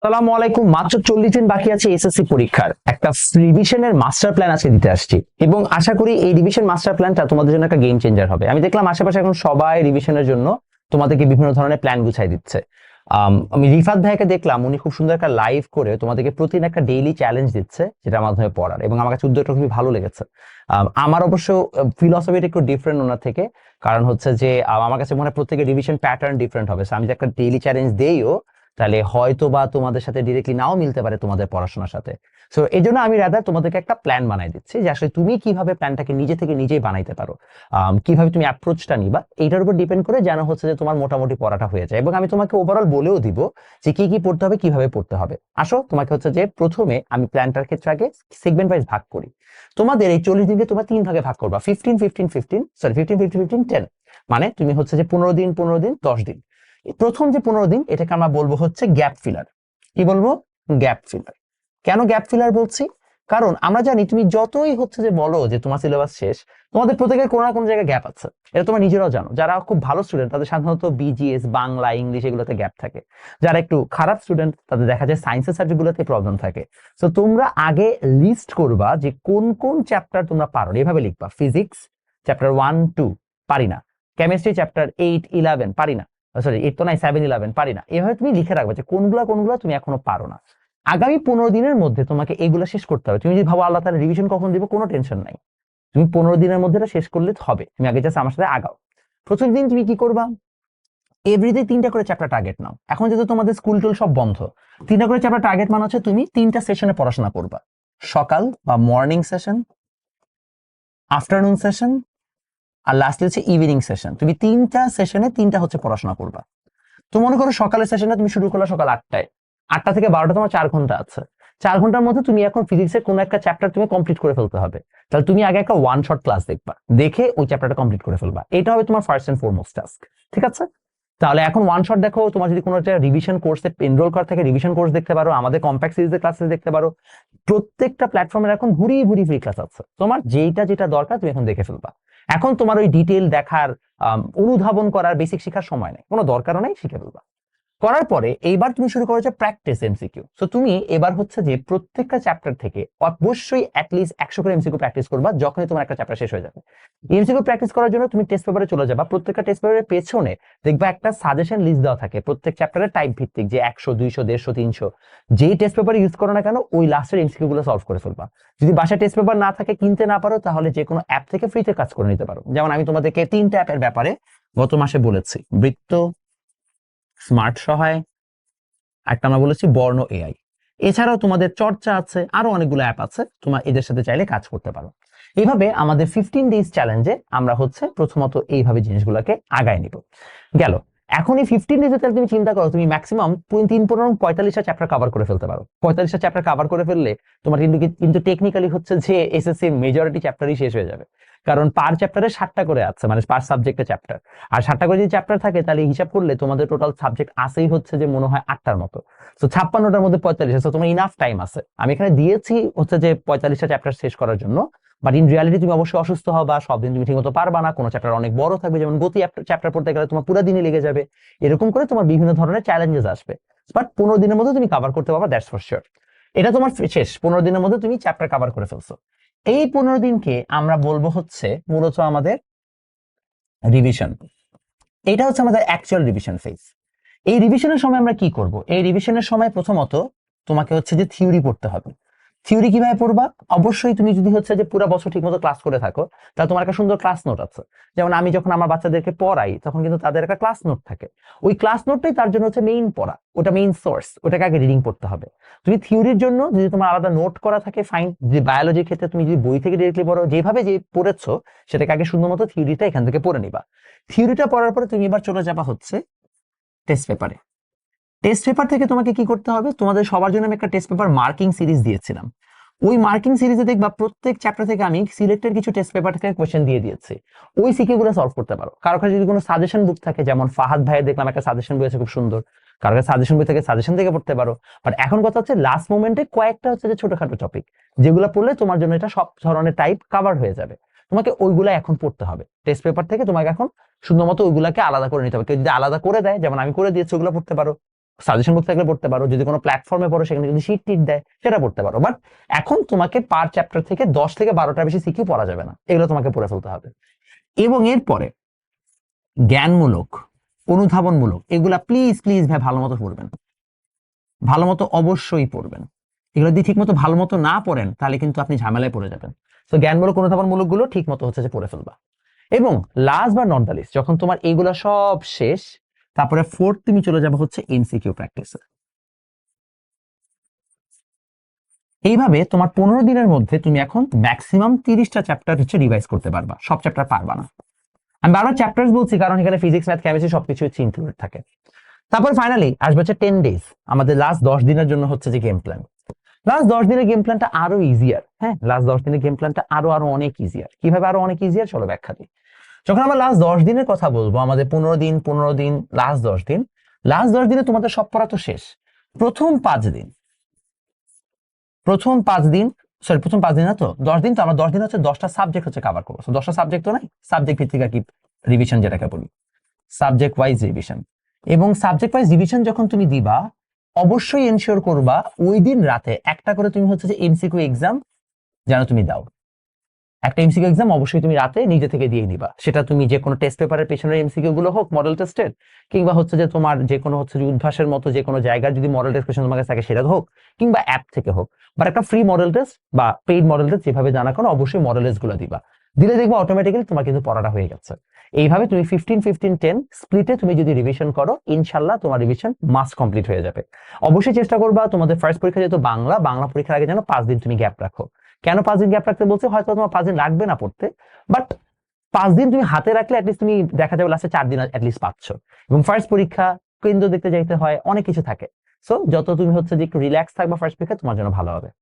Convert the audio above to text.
আসসালামু আলাইকুম। মাত্র 40 দিন বাকি আছে এসএসসি পরীক্ষার। একটা রিভিশনের মাস্টার প্ল্যান আজকে দিতে আসছি এবং আশা করি এই রিভিশন মাস্টার প্ল্যানটা তোমাদের জন্য একটা গেম চেঞ্জার হবে। আমি দেখলাম আশেপাশে এখন সবাই রিভিশনের জন্য তোমাদেরকে বিভিন্ন ধরনের প্ল্যান গুছাই দিচ্ছে। আমি রিফাত ভাইকে দেখলাম, উনি খুব সুন্দর একটা লাইভ করে তোমাদেরকে প্রতিদিন একটা ডেইলি চ্যালেঞ্জ দিচ্ছে, যেটার মাধ্যমে পড়ার, এবং আমার কাছে উদ্যোগটা খুবই ভালো লেগেছে। আমার অবশ্য ফিলসফিটা একটু ডিফারেন্ট ওনার থেকে, কারণ হচ্ছে যে আমার কাছে মনে হয় প্রত্যেকের রিভিশন প্যাটার্ন ডিফারেন্ট হবে। আমি যে একটা ডেইলি চ্যালেঞ্জ দেইও, তাহলে হয়তো বা তোমাদের সাথে ডিরেক্টলি নাও মিলতে পারে তোমাদের পড়াশোনার সাথে। সো এই জন্য আমি রাদার তোমাদেরকে একটা প্ল্যান বানাই দিচ্ছি, যে আসলে তুমি কিভাবে প্ল্যানটাকে নিজে থেকে নিজেই বানাইতে পারো, কিভাবে তুমি অ্যাপ্রোচটা নিবা, এইটার উপর ডিপেন্ড করে যেন হচ্ছে যে তোমার মোটামুটি পড়াটা হয়ে যায়। এবং আমি তোমাকে ওভারঅল বলেও দিব যে কি কি পড়তে হবে, কিভাবে পড়তে হবে। আসো, তোমাকে হচ্ছে যে প্রথমে আমি প্ল্যানটার ক্ষেত্রে আগে সেগমেন্ট ওয়াইজ ভাগ করি। তোমাদের এই 40 দিনকে তোমরা 3 ভাগে ভাগ করবা, 15-15-15, 10। মানে তুমি হচ্ছে যে 15 দিন 15 দিন 10 দিন। প্রথম যে 15 দিন, এটাকে আমরা বলবো হচ্ছে গ্যাপ ফিলার। কি বলবো? Gap filler. কেন গ্যাপ ফিলার বলছি? কারণ আমরা জানি তুমি যতই হচ্ছে যে বলো যে তোমার সিলেবাস শেষ, তোমাদের প্রত্যেকের কোনো না কোনো জায়গায় গ্যাপ আছে। এটা তোমরা নিজেরাও জানো। যারা খুব ভালো স্টুডেন্ট তাদের সাধারণত বিজিএস, বাংলা, ইংলিশ এগুলোতে গ্যাপ থাকে। যারা একটু খারাপ স্টুডেন্ট তাদের দেখা যায় সায়েন্সের সাবজেক্টগুলোতে প্রবলেম থাকে। তো তোমরা আগে লিস্ট করবা যে কোন কোন চ্যাপ্টার তোমরা পারো। এভাবে লিখবা: ফিজিক্স চ্যাপ্টার 1-2 পারি না, কেমিস্ট্রি চ্যাপ্টার 8-11 পারি না, সরি 8 তো নাই, 7-11 পারি না। এভাবে তুমি লিখে রাখবে যে কোনগুলা কোনগুলা তুমি এখনো পারো না। আগামী 15 দিনের মধ্যে তোমাকে এগুলো শেষ করতে হবে। তুমি যদি ভাবো আল্লাহ তাআলা রিভিশন কখন দিব, কোনো টেনশন নাই, তুমি 15 দিনের মধ্যে এটা শেষ করলে হবে। তুমি আগে জাস্ট আমার সাথে আগাও। প্রথম দিন তুমি কি করবা? এভরিডে 3টা করে চ্যাপ্টার টার্গেট নাও। এখন যেহেতু তোমাদের স্কুল টুল সব বন্ধ, 3টা করে চ্যাপ্টার টার্গেট মানে হচ্ছে তুমি 3টা সেশনে পড়াশোনা করবা। সকাল বা মর্নিং সেশন, আফটারনুন সেশন, আর লাস্টে হচ্ছে ইভিনিং সেশন। তুমি 3টা সেশনে 3টা হচ্ছে পড়াশোনা করবা। তো মনে করো সকালের সেশনটা তুমি শুরু করলা সকাল 8টায়, 8টা থেকে 12টা তোমার 4 ঘন্টা আছে। 4 ঘন্টার মধ্যে তুমি এখন ফিজিক্সের কোনো একটা চ্যাপ্টার তুমি কমপ্লিট করে ফেলতে হবে। তাহলে তুমি আগে একটা ওয়ান শট ক্লাস দেখবা, দেখে ওই চ্যাপ্টারটা কমপ্লিট করে ফেলবা। এটা হবে তোমার ফার্স্ট এন্ড ফরমোস্ট টাস্ক। ঠিক আছে? তাহলে এখন ওয়ান শট দেখো। তোমার যদি কোনো একটা রিভিশন কোর্সে এনরোল করা থাকে, রিভিশন কোর্স দেখতে পারো, আমাদের কম্প্যাক্ট সিরিজের ক্লাসেস দেখতে পারো। প্রত্যেকটা প্ল্যাটফর্মের এখন ভুরি ভুরি ফ্রি ক্লাস আছে। তোমার যেটা যেটা দরকার তুমি এখন দেখে ফেলবা। এখন তোমার ওই ডিটেল দেখার, অনুধাবন করার, বেসিক শেখার সময় নেই, কোনো দরকারও নেই, শিখে ফেলবা। করার পরে এইবার তুমি শুরু করেছো প্র্যাকটিস এমসিকিউ। সো তুমি এবার হচ্ছে যে প্রত্যেকটা চ্যাপ্টার থেকে অবশ্যই অ্যাটলিস্ট 100 করে এমসিকিউ প্র্যাকটিস করবা যখনই তোমার একটা চ্যাপ্টার শেষ হয়ে যাবে। এমসিকিউ প্র্যাকটিস করার জন্য তুমি টেস্ট পেপারে চলে যাবা। প্রত্যেকটা টেস্ট পেপারের পেছনে দেখবা একটা সাজেশন লিস্ট দেওয়া থাকে প্রত্যেক চ্যাপ্টারের টাইপ ভিত্তিক, যে 100, 200, 150, 300 যেই টেস্ট পেপার ইউজ করো না কেন, ওই লাস্টের এমসিকিউ গুলো সলভ করে ফেলবা। যদি বাসায় টেস্ট পেপার না থাকে, কিনতে না পারো, তাহলে যে কোনো অ্যাপ থেকে ফ্রিতে কাজ করে নিতে পারো। যেমন আমি তোমাদেরকে 3টা অ্যাপের ব্যাপারে গত মাসে বলেছি: বৃত্ত, স্মার্ট সহায়, একটা আমরা বলেছি বর্ণ এআই। এছাড়াও তোমাদের চর্চা আছে, আরো অনেকগুলো অ্যাপ আছে, তোমার এদের সাথে চাইলে কাজ করতে পারো। এইভাবে আমাদের 15 ডেজ চ্যালেঞ্জে আমরা হচ্ছে প্রথমত এইভাবে জিনিসগুলোকে আগায় নিব। গেল। এখন এই 15 ডেজে তাহলে তুমি চিন্তা করো, তুমি ম্যাক্সিমাম 3-15-45টা চ্যাপ্টার কভার করে ফেলতে পারো। 45টা চ্যাপ্টার কভার করে ফেললে তোমার কিন্তু টেকনিক্যালি হচ্ছে যে এসএসসি মেজরিটি চ্যাপ্টারই শেষ হয়ে যাবে। কারণ পার চ্যাপ্টারে 7টা করে আছে, মানে পার সাবজেক্টে চ্যাপ্টার। আর 7টা করে যদি চ্যাপ্টার থাকে, তাহলে হিসাব করলে তোমাদের টোটাল সাবজেক্ট আসেই হচ্ছে যে মনে হয় 8টার মতো। তো 56টার মধ্যে 45, তো তোমার ইনাফ টাইম আছে। আমি এখানে দিয়েছি হচ্ছে যে 45টা চ্যাপ্টার শেষ করার জন্য। বাট ইন রিয়ালিটি তুমি অবশ্যই অসুস্থ হবা, সব দিন তুমি ঠিকমতো পারবা না, কোনো চ্যাপ্টার অনেক বড় থাকবে, যেমন গতি চ্যাপ্টার পড়তে গেলে তোমার পুরো দিনই লেগে যাবে। এরকম করে তোমার বিভিন্ন ধরনের চ্যালেঞ্জেস আসবে। বাট 15 দিনের মধ্যে তুমি কভার করতে পারবা, দ্যাটস ফর শিওর। এটা তোমার শেষ 15 দিনের মধ্যে তুমি চ্যাপ্টার কভার করে ফেলছো। এই 15 দিনকে আমরা বলবো হচ্ছে মূলত আমাদের রিভিশন। এটা হচ্ছে আমাদের অ্যাকচুয়াল রিভিশন ফেজ। এই রিভিশনের সময় আমরা কি করব? এই রিভিশনের সময় প্রথমত তোমাকে হচ্ছে যে থিওরি পড়তে হবে। থিওরি কিভাবে পড়বা? অবশ্যই তুমি যদি হচ্ছে যে পুরো বছর ঠিকমতো ক্লাস করে থাকো, তাহলে তোমার একটা সুন্দর ক্লাস নোট আছে। যেমন আমি যখন আমার বাচ্চাদেরকে পড়াই, তখন কিন্তু তাদের একটা ক্লাস নোট থাকে। ওই ক্লাস নোটটাই তার জন্য হচ্ছে মেইন পড়া, ওটা মেইন সোর্স, ওটাকে আগে রিডিং পড়তে হবে। তুমি থিওরির জন্য যদি তোমার আলাদা নোট করা থাকে ফাইন। যে বায়োলজির ক্ষেত্রে তুমি যদি বই থেকে ডিরেক্টলি পড়ো, যেভাবে যে পড়েছো সেটাকে আগে সুন্দর মতো থিওরিটা এখান থেকে পড়ে নিবা। থিওরিটা পড়ার পরে তুমি এবার চলে যাবা হচ্ছে টেস্ট পেপারে। টেস্ট পেপার থেকে তোমাকে কি করতে হবে? তোমাদের সবার জন্য আমি একটা টেস্ট পেপার মার্কিং সিরিজ দিয়েছিলাম। ওই মার্কিং সিরিজে দেখবা প্রত্যেক চ্যাপ্টার থেকে আমি সিলেক্টেড কিছু টেস্ট পেপার থেকে কোশ্চেন দিয়ে দিয়েছি। ওই সিকে গুলো সলভ করতে পারো। কারো কাছে যদি কোনো সাজেশন বুক থাকে, যেমন ফাহাদ ভাইয়ের দেখলাম একটা সাজেশন বই আছে খুব সুন্দর, কারো কাছে সাজেশন বই থেকে সাজেশন থেকে পড়তে পারো। বাট এখন কথা হচ্ছে লাস্ট মোমেন্টে কয়েকটা হচ্ছে যে ছোটখাটো টপিক, যেগুলো পড়লে তোমার জন্য এটা সব ধরনের টাইপ কভার হয়ে যাবে। তোমাকে ওইগুলা এখন পড়তে হবে। টেস্ট পেপার থেকে তোমাকে এখন সুন্দর মতো ওইগুলাকে আলাদা করে নিতে হবে। কেউ যদি আলাদা করে দেয়, যেমন আমি করে দিয়েছি, ওগুলো পড়তে পারো। সাজেশন বুক থাকলে পড়তে পারো, যদি কোনো প্ল্যাটফর্মে পড়ো সেখানে যদি শিট টিট দেয় সেটা পড়তে পারো। বাট এখন তোমাকে পার চ্যাপ্টার থেকে 10 থেকে 12টার বেশি সিকিউ পড়া যাবে না, এগুলো তোমাকে পড়ে ফেলতে হবে। এবং এরপরে জ্ঞানমূলক, অনুধাবনমূলক, এগুলা প্লিজ প্লিজ ভাই ভালো মতো পড়বেন, ভালো মতো অবশ্যই পড়বেন। এগুলো যদি ঠিক মতো ভালো মতো না পড়েন তাহলে কিন্তু আপনি ঝামেলায় পড়ে যাবেন। তো জ্ঞানমূলক, অনুধাবনমূলক গুলো ঠিক মতো হচ্ছে যে পড়ে ফেলবা। এবং লাস্ট বা নট দ্য লিস্ট, যখন তোমার এইগুলা সব শেষ, তারপরে ফোর্থ তুমি চলে যাবে হচ্ছে এমসিকিউ প্র্যাকটিসে। এইভাবে তোমার 15 দিনের মধ্যে তুমি এখন ম্যাক্সিমাম 30টা চ্যাপ্টার হচ্ছে রিভাইজ করতে পারবা, সব চ্যাপ্টার পারবা না। আমি বারবার চ্যাপ্টার্স বলছি কারণ এখানে ফিজিক্স, ম্যাথ, কেমিস্ট্রি সবকিছু হচ্ছে ইনক্লুডেড থাকে। তারপর ফাইনালি আসবে হচ্ছে 10 ডেজ, আমাদের লাস্ট 10 দিনের জন্য হচ্ছে যে গেম প্ল্যান। লাস্ট 10 দিনের গেম প্ল্যানটা আরো ইজিয়ার। হ্যাঁ, লাস্ট 10 দিনের গেম প্ল্যানটা আরো আরো অনেক ইজিয়ার। কিভাবে আরো অনেক ইজিয়ার, চলো ব্যাখ্যা দিই। যখন আমরা লাস্ট 10 দিনের কথা বলবো, আমাদের 15 দিন 15 দিন লাস্ট 10 দিন, লাস্ট 10 দিনে তোমাদের সব পড়া তো শেষ। প্রথম 5 দিন, প্রথম 5 দিন, সরি প্রথম 5 দিন না তো 10 দিন, তো আমরা 10 দিন হচ্ছে 10টা সাবজেক্ট হচ্ছে কভার করবো। 10টা সাবজেক্ট তো নাই, সাবজেক্ট ভিত্তিক আর কি রিভিশন যেটাকে বলি, সাবজেক্ট ওয়াইজ রিভিশন। এবং সাবজেক্ট ওয়াইজ রিভিশন যখন তুমি দিবা, অবশ্যই এনশিওর করবা ওই দিন রাতে একটা করে তুমি হচ্ছে যে এমসিকিউ এক্সাম যেন তুমি দাও। একটা এমসিকিউ এক্সাম অবশ্যই তুমি রাতে নিজে থেকে দিয়ে দিবা। সেটা তুমি যে কোনো টেস্ট পেপারের পেছনের এমসিকিউ গুলো হোক, মডেল টেস্টের, কিংবা হচ্ছে যে তোমার যে কোনো হচ্ছে যে উদ্ভাসের মতো যে কোনো জায়গার যদি মডেল টেস্ট কোশ্চেন তোমার কাছে থাকে সেটা হোক, কিংবা অ্যাপ থেকে হোক, বা একটা ফ্রি মডেল টেস্ট বা পেইড মডেল টেস্ট যেভাবে জানা কোনো, অবশ্যই মডেল টেস্ট গুলো দিবা। দিলে দেখবো অটোমেটিক্যালি তোমার কিন্তু পড়াটা হয়ে গেছে। এইভাবে তুমি 15-15-10 স্প্লিটে তুমি যদি রিভিশন করো, ইনশাল্লাহ তোমার রিভিশন মাস কমপ্লিট হয়ে যাবে। অবশ্যই চেষ্টা করবা তোমাদের ফার্স্ট পরীক্ষা যেহেতু বাংলা, বাংলা পরীক্ষার আগে যেন 5 দিন তুমি গ্যাপ রাখো। কেন 5 দিন গ্যাপ রাখতে বলছি, হয়তো তোমার 5 দিন লাগবে না পড়তে, বাট 5 দিন তুমি হাতে রাখলে অ্যাটলিস্ট তুমি দেখা যাবে লাস্টে 4 দিন অ্যাটলিস্ট পাচ্ছ। এবং ফার্স্ট পরীক্ষা, কেন্দ্র দেখতে যাইতে হয়, অনেক কিছু থাকে। সো যত তুমি হচ্ছে যে একটু রিল্যাক্স থাকবা ফার্স্ট পরীক্ষা, তোমার জন্য ভালো হবে।